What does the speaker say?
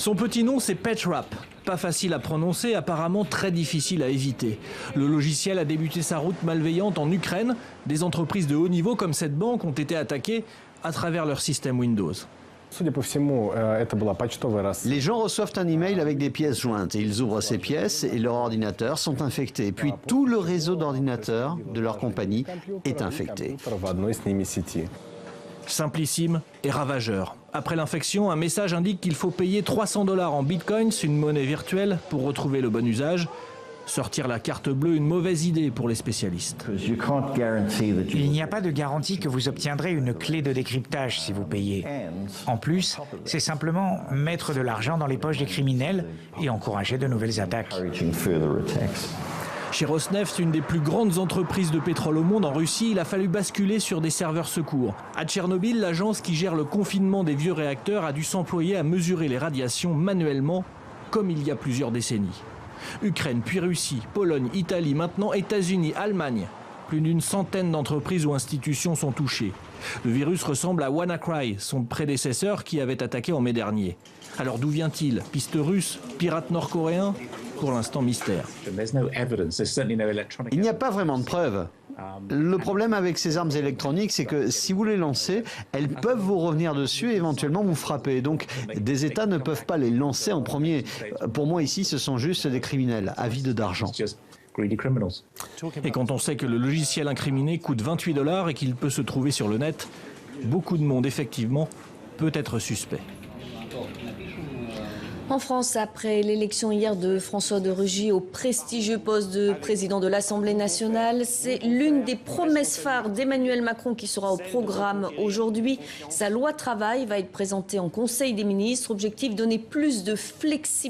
Son petit nom, c'est PetRap. Pas facile à prononcer, apparemment très difficile à éviter. Le logiciel a débuté sa route malveillante en Ukraine. Des entreprises de haut niveau comme cette banque ont été attaquées à travers leur système Windows. Les gens reçoivent un email avec des pièces jointes et ils ouvrent ces pièces et leurs ordinateurs sont infectés. Puis tout le réseau d'ordinateurs de leur compagnie est infecté. Simplissime et ravageur. Après l'infection, un message indique qu'il faut payer 300 $ en bitcoins, une monnaie virtuelle, pour retrouver le bon usage. Sortir la carte bleue, une mauvaise idée pour les spécialistes. Il n'y a pas de garantie que vous obtiendrez une clé de décryptage si vous payez. En plus, c'est simplement mettre de l'argent dans les poches des criminels et encourager de nouvelles attaques. Chez Rosneft, une des plus grandes entreprises de pétrole au monde en Russie, il a fallu basculer sur des serveurs secours. À Tchernobyl, l'agence qui gère le confinement des vieux réacteurs a dû s'employer à mesurer les radiations manuellement, comme il y a plusieurs décennies. Ukraine, puis Russie, Pologne, Italie, maintenant États-Unis, Allemagne. Plus d'une centaine d'entreprises ou institutions sont touchées. Le virus ressemble à WannaCry, son prédécesseur qui avait attaqué en mai dernier. Alors d'où vient-il? Piste russe? Pirate nord-coréen? Pour l'instant, mystère. Il n'y a pas vraiment de preuves. Le problème avec ces armes électroniques, c'est que si vous les lancez, elles peuvent vous revenir dessus et éventuellement vous frapper. Donc des États ne peuvent pas les lancer en premier. Pour moi ici, ce sont juste des criminels avides d'argent. Et quand on sait que le logiciel incriminé coûte 28 $ et qu'il peut se trouver sur le net, beaucoup de monde, effectivement, peut être suspect. En France, après l'élection hier de François de Rugy au prestigieux poste de président de l'Assemblée nationale, c'est l'une des promesses phares d'Emmanuel Macron qui sera au programme aujourd'hui. Sa loi travail va être présentée en Conseil des ministres. Objectif, donner plus de flexibilité.